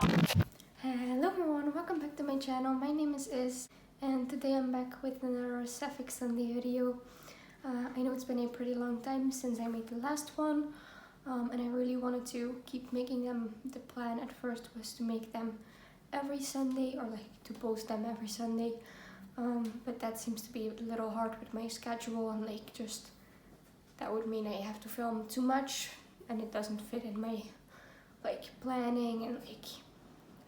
Hello everyone, welcome back to my channel. My name is Is, and today I'm back with another sapphic Sunday video. I know it's been a pretty long time since I made the last one, and I really wanted to keep making them. The plan at first was to make them every Sunday, or like to post them every Sunday, but that seems to be a little hard with my schedule, and like just that would mean I have to film too much, and it doesn't fit in my like planning, and like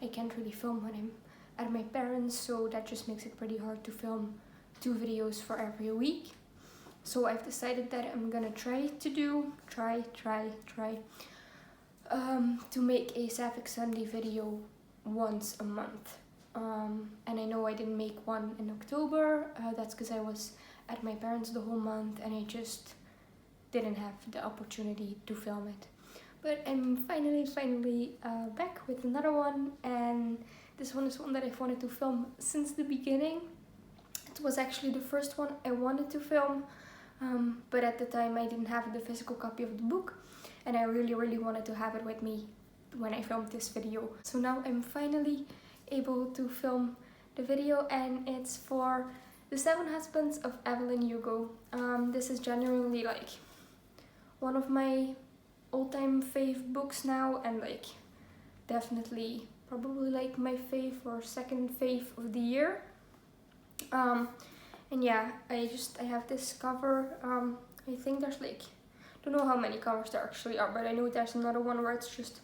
I can't really film when I'm at my parents', so that just makes it pretty hard to film 2 videos for every week. So I've decided that I'm gonna try to make a sapphic Sunday video once a month. And I know I didn't make one in October, that's because I was at my parents' the whole month and I just didn't have the opportunity to film it. But I'm finally back with another one, and this one is one that I've wanted to film since the beginning. It was actually the first one I wanted to film, but at the time I didn't have the physical copy of the book, and I really wanted to have it with me when I filmed this video. So now I'm finally able to film the video, and it's for The 7 Husbands of Evelyn Hugo. This is genuinely like one of my all-time fave books now, and like definitely probably like my fave or second fave of the year. And yeah, I have this cover. I think there's like, don't know how many covers there actually are, but I know there's another one where it's just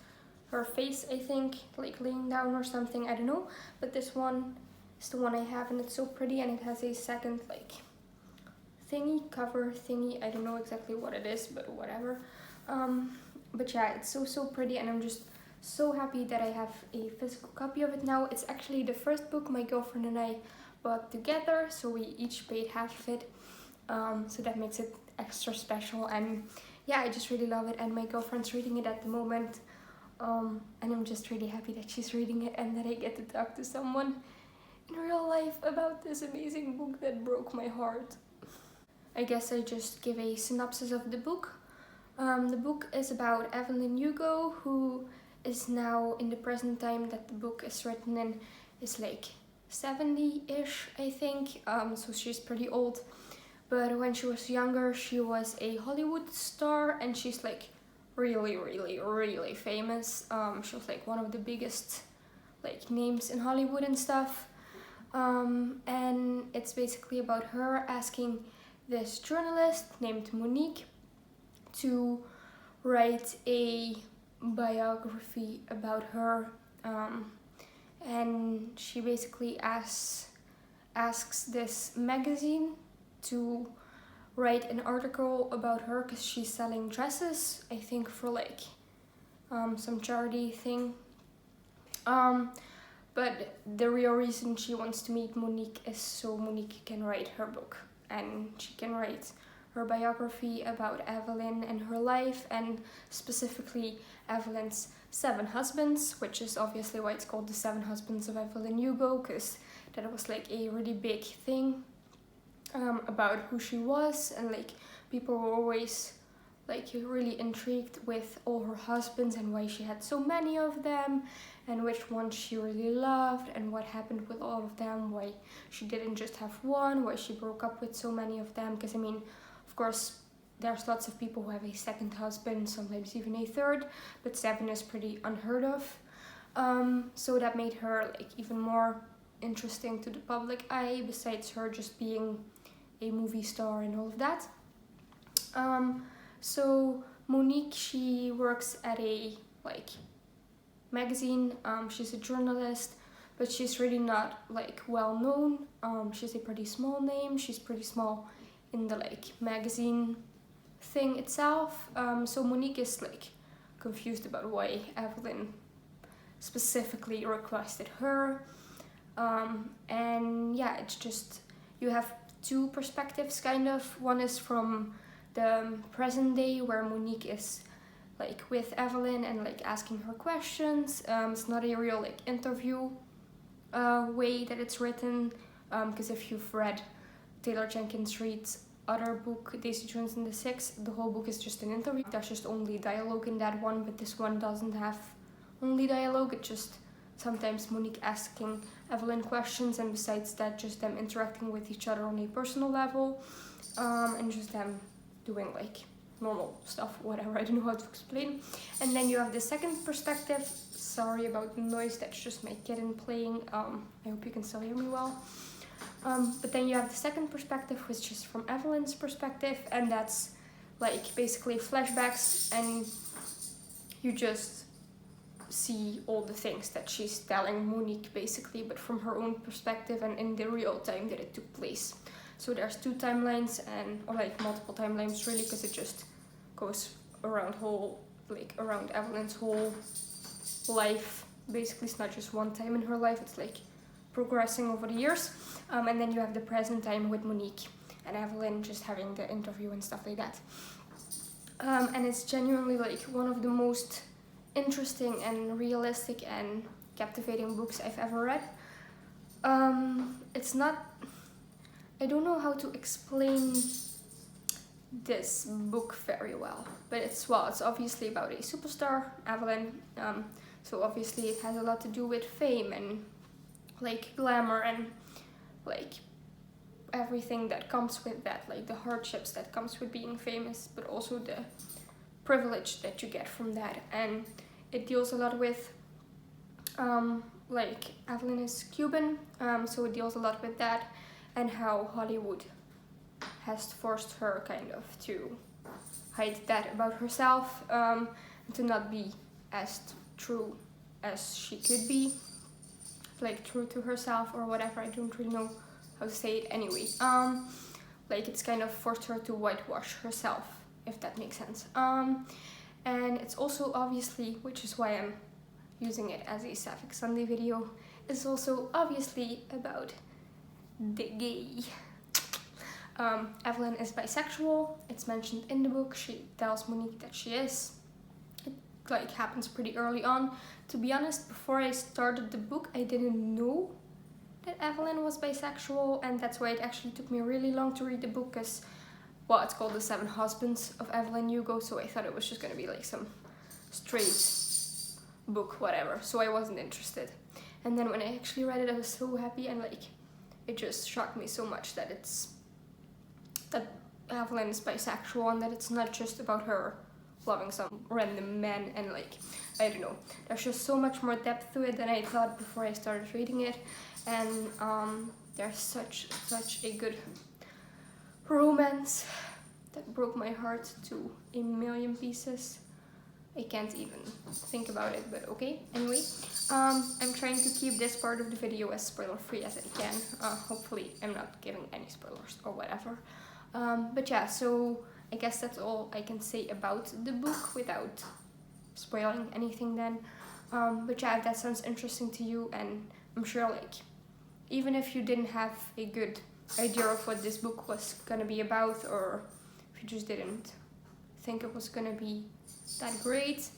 her face, I think, like laying down or something, I don't know, but this one is the one I have, and it's so pretty, and it has a second like cover thingy, I don't know exactly what it is, but whatever. But yeah, it's so pretty, and I'm just so happy that I have a physical copy of it now. It's actually the first book my girlfriend and I bought together, so we each paid half of it, so that makes it extra special. And yeah, I just really love it, and my girlfriend's reading it at the moment, and I'm just really happy that she's reading it and that I get to talk to someone in real life about this amazing book that broke my heart. I guess I just give a synopsis of the book. The book is about Evelyn Hugo, who is now, in the present time that the book is written in, is like 70-ish, I think, so she's pretty old. But when she was younger, she was a Hollywood star, and she's like really famous. She was like one of the biggest like names in Hollywood and stuff. And it's basically about her asking this journalist named Monique to write a biography about her, and she basically asks this magazine to write an article about her because she's selling dresses, I think for like some charity thing. But the real reason she wants to meet Monique is so Monique can write her book, and she can write her biography about Evelyn and her life, and specifically Evelyn's 7 husbands, which is obviously why it's called The 7 Husbands of Evelyn Hugo, because that was like a really big thing about who she was, and like people were always like really intrigued with all her husbands and why she had so many of them, and which ones she really loved, and what happened with all of them, why she didn't just have one, why she broke up with so many of them. Because I mean, of course, there's lots of people who have a second husband, sometimes even a third, but 7 is pretty unheard of. So that made her like even more interesting to the public eye, besides her just being a movie star and all of that. So Monique, she works at a like magazine. She's a journalist, but she's really not like well known. She's a pretty small name. She's pretty small in the like magazine thing itself. So Monique is like confused about why Evelyn specifically requested her. And yeah, it's just, you have 2 perspectives kind of. One is from the present day, where Monique is like with Evelyn and like asking her questions. It's not a real like interview way that it's written, because if you've read Taylor Jenkins Reid's other book, Daisy Jones and the Six, the whole book is just an interview. There's just only dialogue in that one, but this one doesn't have only dialogue. It just sometimes Monique asking Evelyn questions, and besides that, just them interacting with each other on a personal level, and just them doing like normal stuff, whatever, I don't know how to explain. And then you have the second perspective. Sorry about the noise, that's just my kitten playing. I hope you can still hear me well. But then you have the second perspective, which is from Evelyn's perspective, and that's like basically flashbacks, and you just see all the things that she's telling Monique basically, but from her own perspective and in the real time that it took place. So there's 2 timelines, and or like multiple timelines really, because it just goes around around Evelyn's whole life. Basically, it's not just one time in her life, it's like progressing over the years. And then you have the present time with Monique and Evelyn just having the interview and stuff like that. And it's genuinely like one of the most interesting and realistic and captivating books I've ever read. It's not, I don't know how to explain this book very well, but it's obviously about a superstar, Evelyn, so obviously it has a lot to do with fame and like glamour and like everything that comes with that, like the hardships that comes with being famous, but also the privilege that you get from that. And it deals a lot with like Evelyn is Cuban, so it deals a lot with that, and how Hollywood has forced her kind of to hide that about herself, and to not be as true as she could be, like true to herself or whatever. I don't really know how to say it anyway. Like it's kind of forced her to whitewash herself, if that makes sense. And it's also obviously, which is why I'm using it as a Sapphic Sunday video, it's also obviously about the gay. Evelyn is bisexual. It's mentioned in the book. She tells Monique that she is. It like happens pretty early on. To be honest, before I started the book, I didn't know that Evelyn was bisexual, and that's why it actually took me really long to read the book, because well, it's called The 7 Husbands of Evelyn Hugo, so I thought it was just gonna be like some straight book, whatever, so I wasn't interested. And then when I actually read it, I was so happy, and like it just shocked me so much that Evelyn is bisexual, and that it's not just about her loving some random man, and like, I don't know, there's just so much more depth to it than I thought before I started reading it. And there's such a good romance that broke my heart to a million pieces. I can't even think about it, but okay. Anyway, I'm trying to keep this part of the video as spoiler free as I can. Hopefully I'm not giving any spoilers or whatever. But yeah, so I guess that's all I can say about the book without spoiling anything then. But yeah, if that sounds interesting to you, and I'm sure like even if you didn't have a good idea of what this book was gonna be about, or if you just didn't think it was gonna be that great,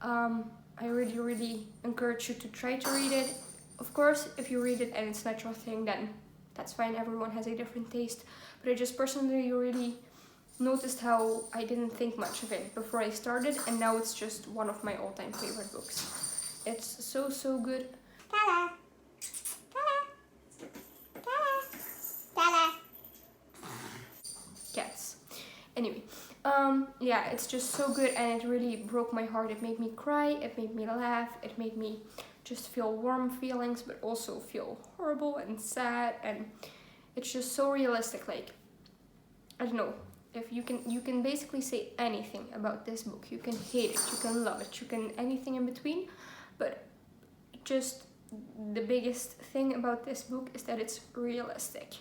I really encourage you to try to read it. Of course, if you read it and it's not your thing, then that's fine, everyone has a different taste. But I just personally really noticed how I didn't think much of it before I started, and now it's just one of my all-time favorite books. It's so good. Cats. Anyway, yeah, it's just so good, and it really broke my heart. It made me cry, it made me laugh, it made me just feel warm feelings, but also feel horrible and sad, and it's just so realistic. Like, I don't know, if you can basically say anything about this book. You can hate it, you can love it, you can anything in between, but just the biggest thing about this book is that it's realistic,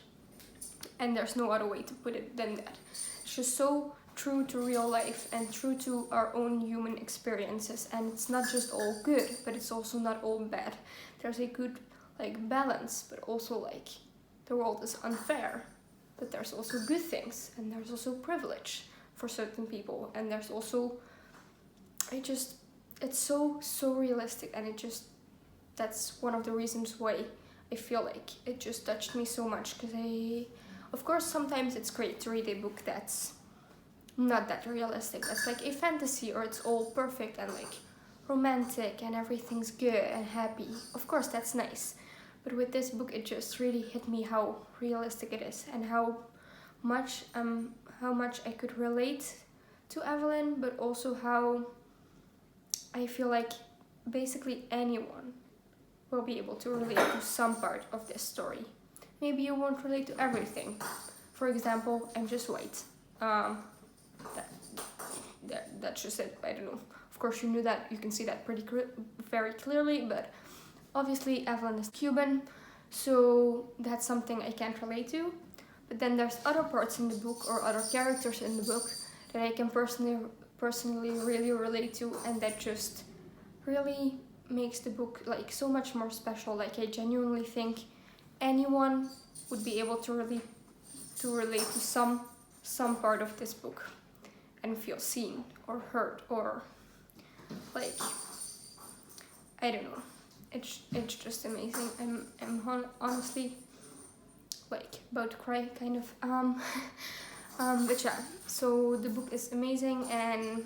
and there's no other way to put it than that. It's just so true to real life and true to our own human experiences, and it's not just all good, but it's also not all bad. There's a good like balance, but also like the world is unfair, but there's also good things, and there's also privilege for certain people, and there's also, it's so realistic, and that's one of the reasons why I feel like it just touched me so much, because of course sometimes it's great to read a book that's not that realistic, that's like a fantasy, or it's all perfect and like romantic and everything's good and happy. Of course, that's nice. But with this book, it just really hit me how realistic it is and how much I could relate to Evelyn, but also how I feel like basically anyone will be able to relate to some part of this story. Maybe you won't relate to everything. For example, I'm just white. That's just it. I don't know. Of course, you knew that. You can see that very clearly. But obviously, Evelyn is Cuban, so that's something I can't relate to. But then there's other parts in the book or other characters in the book that I can personally really relate to, and that just really makes the book like so much more special. Like I genuinely think anyone would be able to relate to some part of this book and feel seen or heard, or like, I don't know. It's just amazing. I'm honestly like about to cry, kind of. But yeah, so the book is amazing, and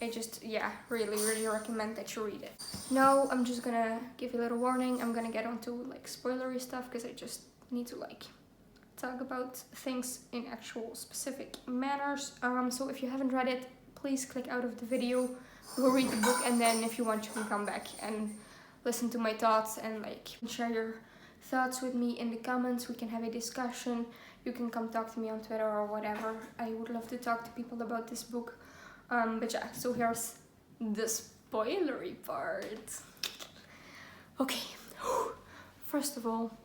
I just, yeah, really recommend that you read it. Now I'm just gonna give you a little warning. I'm gonna get onto like spoilery stuff because I just need to like talk about things in actual specific manners. So if you haven't read it, please click out of the video, go read the book, and then if you want, you can come back and listen to my thoughts and like share your thoughts with me in the comments. We can have a discussion. You can come talk to me on Twitter or whatever. I would love to talk to people about this book. But yeah, so here's the spoilery part. Okay, first of all,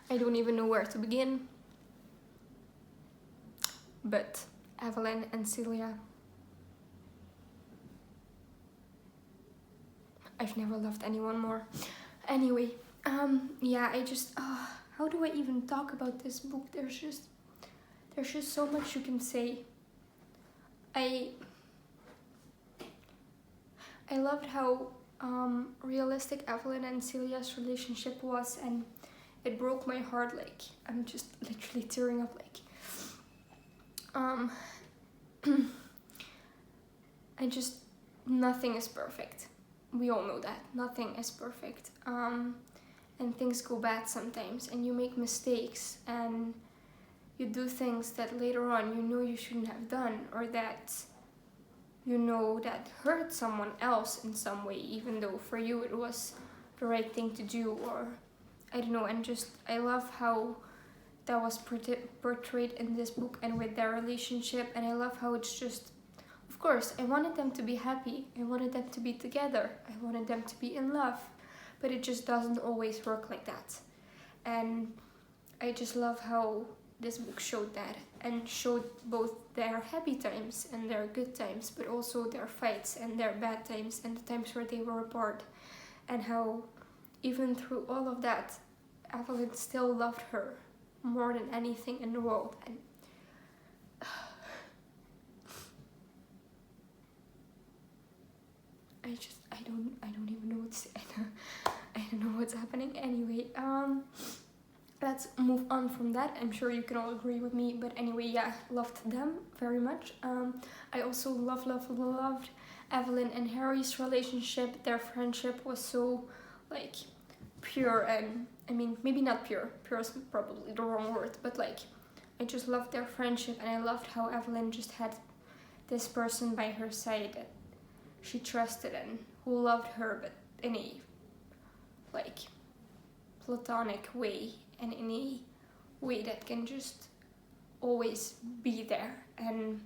I don't even know where to begin. But Evelyn and Celia, I've never loved anyone more. Anyway, yeah, I just, how do I even talk about this book? There's just so much you can say. I loved how realistic Evelyn and Celia's relationship was, and it broke my heart. Like, I'm just literally tearing up. Like, nothing is perfect. We all know that nothing is perfect. And things go bad sometimes, and you make mistakes, and you do things that later on you know you shouldn't have done, or that you know that hurt someone else in some way, even though for you it was the right thing to do, or I don't know. And just, I love how that was portrayed in this book and with their relationship, and I love how it's just, of course, I wanted them to be happy, I wanted them to be together, I wanted them to be in love, but it just doesn't always work like that. And I just love how this book showed that, and showed both their happy times and their good times, but also their fights and their bad times and the times where they were apart, and how even through all of that, Evelyn still loved her more than anything in the world. And I don't even know what to say. I don't know what's happening. Anyway, let's move on from that. I'm sure you can all agree with me, but anyway, yeah, loved them very much. I also loved Evelyn and Harry's relationship. Their friendship was so like pure, and I mean, maybe not pure is probably the wrong word, but like, I just loved their friendship, and I loved how Evelyn just had this person by her side that she trusted and who loved her, but in a like platonic way, and in a way that can just always be there. And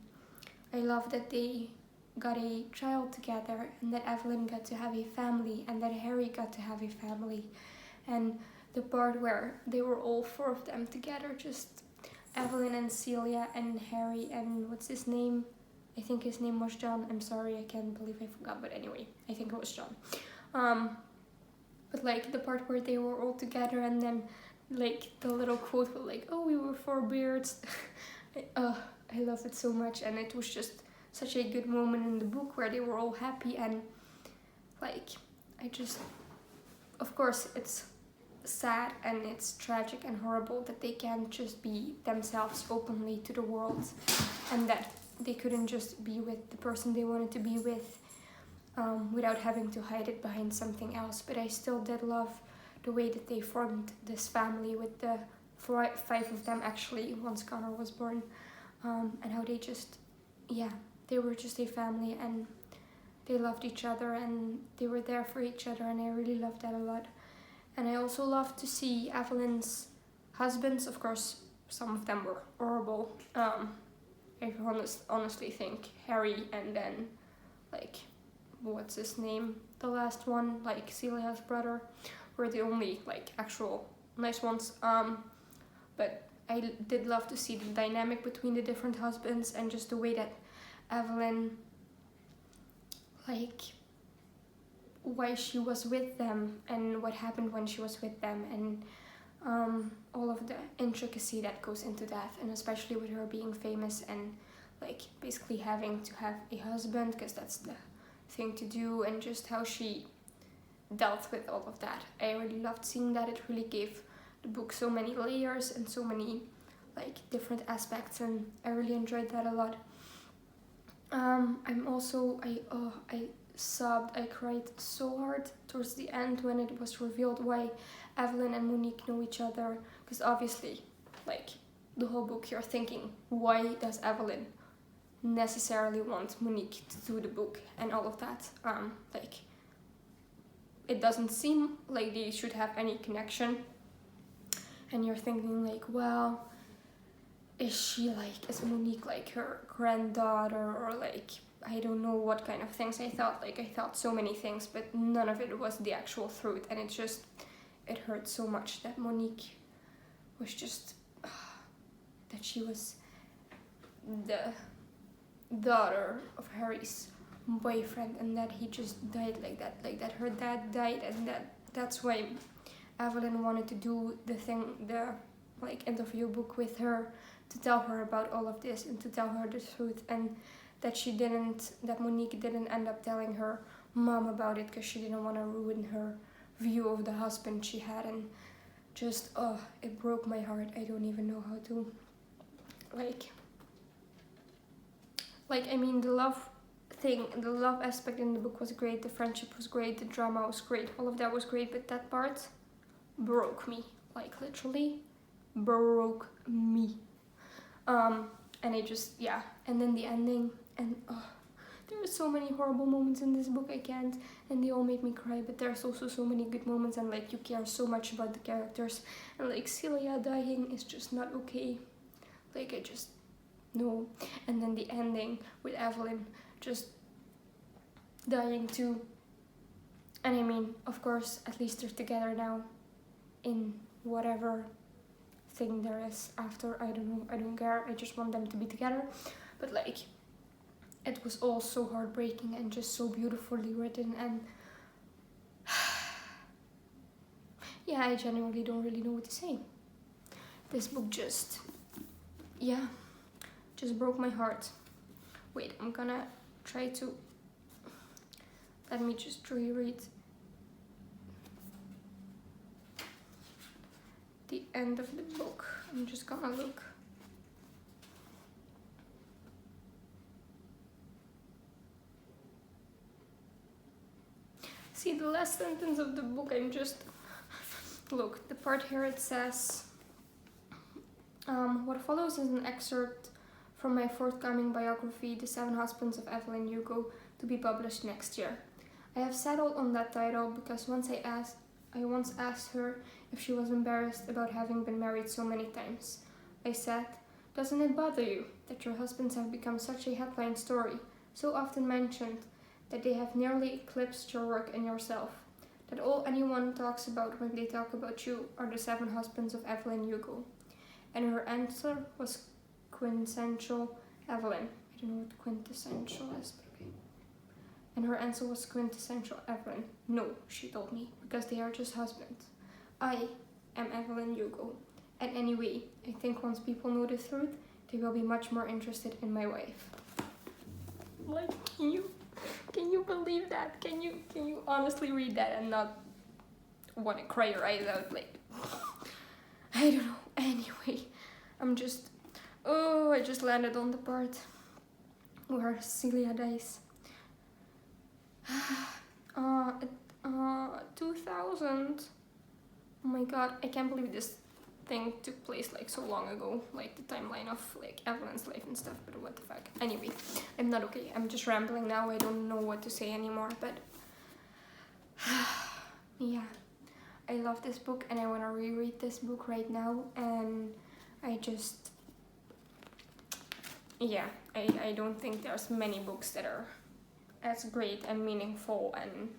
I love that they got a child together, and that Evelyn got to have a family, and that Harry got to have a family. And the part where they were all four of them together, just Evelyn and Celia and Harry and what's his name? I think his name was John. I'm sorry, I can't believe I forgot, but anyway, I think it was John. But like the part where they were all together, and then like the little quote was like, "Oh, we were four beards." I love it so much, and it was just such a good moment in the book where they were all happy. And like, I just, of course, it's sad and it's tragic and horrible that they can't just be themselves openly to the world, and that they couldn't just be with the person they wanted to be with. without having to hide it behind something else. But I still did love the way that they formed this family with the five of them actually once Connor was born, and how they just, yeah, they were just a family and they loved each other and they were there for each other, and I really loved that a lot. And I also loved to see Evelyn's husbands. Of course, some of them were horrible. I honestly think Harry and then, like, what's his name? The last one, like Celia's brother, were the only, like, actual nice ones. But I did love to see the dynamic between the different husbands and just the way that Evelyn, like, why she was with them and what happened when she was with them, and all of the intricacy that goes into that, and especially with her being famous and, like, basically having to have a husband because that's the thing to do, and just how she dealt with all of that. I really loved seeing that. It really gave the book so many layers and so many, like, different aspects, and I really enjoyed that a lot. I sobbed, I cried so hard towards the end when it was revealed why Evelyn and Monique know each other, because obviously, like, the whole book you're thinking, why does Evelyn necessarily want Monique to do the book and all of that? Like, it doesn't seem like they should have any connection, and you're thinking, like, well, is Monique like her granddaughter, or, like, I don't know what kind of things I thought. Like, I thought so many things, but none of it was the actual truth, and it hurt so much that Monique was just, that she was the daughter of Harry's boyfriend, and that he just died like that her dad died, and that's why Evelyn wanted to do the like interview book with her, to tell her about all of this and to tell her the truth, and that Monique didn't end up telling her mom about it because she didn't want to ruin her view of the husband she had. And just, it broke my heart. I don't even know how to, I mean, the love aspect in the book was great, the friendship was great, the drama was great, all of that was great, but that part broke me, like, literally broke me. And I just, yeah, and then the ending, and there were so many horrible moments in this book, I can't, and they all made me cry, but there's also so many good moments, and, like, you care so much about the characters, and, like, Celia dying is just not okay, like, I just, no. And then the ending with Evelyn just dying too, and I mean, of course, at least they're together now in whatever thing there is after. I don't know, I don't care, I just want them to be together. But, like, it was all so heartbreaking and just so beautifully written, and yeah, I genuinely don't really know what to say. This book just broke my heart. Wait, I'm gonna try to, let me just reread the end of the book. I'm just gonna look. See, the last sentence of the book, I'm just, look, the part here it says, what follows is an excerpt from my forthcoming biography, The 7 Husbands of Evelyn Hugo, to be published next year. I have settled on that title because I once asked her if she was embarrassed about having been married so many times. I said, "Doesn't it bother you that your husbands have become such a headline story, so often mentioned, that they have nearly eclipsed your work and yourself? That all anyone talks about when they talk about you are the 7 husbands of Evelyn Hugo?" And her answer was quintessential Evelyn. I don't know what quintessential is, but okay. And her answer was quintessential Evelyn. "No," she told me, "because they are just husbands. I am Evelyn Hugo. And anyway, I think once people know the truth, they will be much more interested in my wife." Like, can you believe that? Can you honestly read that and not want to cry your eyes out? Like, I don't know. Anyway, I just, I just landed on the part where Celia dies. uh, 2000. Oh my god, I can't believe this thing took place like so long ago, like the timeline of like Evelyn's life and stuff, but what the fuck. Anyway, I'm not okay. I'm just rambling now. I don't know what to say anymore, but yeah, I love this book and I want to reread this book right now, and I just, yeah, I don't think there's many books that are as great and meaningful and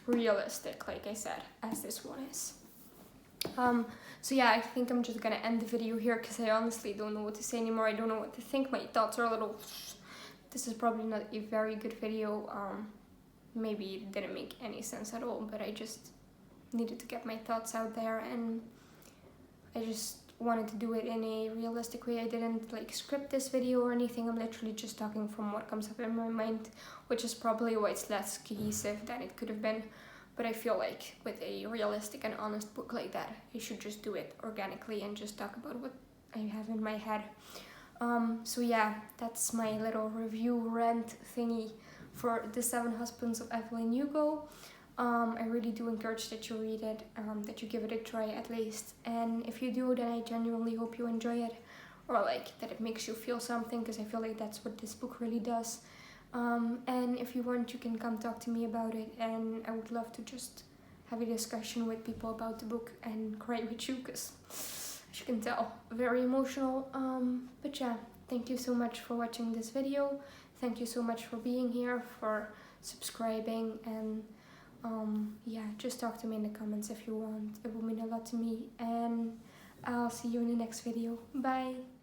realistic, like I said, as this one is. So yeah, I think I'm just gonna end the video here because I honestly don't know what to say anymore. I don't know what to think. My thoughts are a little... This is probably not a very good video. Maybe it didn't make any sense at all, but I just needed to get my thoughts out there, and I just wanted to do it in a realistic way. I didn't like script this video or anything. I'm literally just talking from what comes up in my mind, which is probably why it's less cohesive than it could have been. But I feel like with a realistic and honest book like that, I should just do it organically and just talk about what I have in my head. So yeah, that's my little review rant thingy for The 7 Husbands of Evelyn Hugo. I really do encourage that you read it, that you give it a try at least. And if you do, then I genuinely hope you enjoy it, or like that it makes you feel something, because I feel like that's what this book really does. And if you want, you can come talk to me about it, and I would love to just have a discussion with people about the book and cry with you, because as you can tell, very emotional. But yeah, thank you so much for watching this video. Thank you so much for being here, for subscribing, and yeah, just talk to me in the comments if you want. It will mean a lot to me, and I'll see you in the next video. Bye!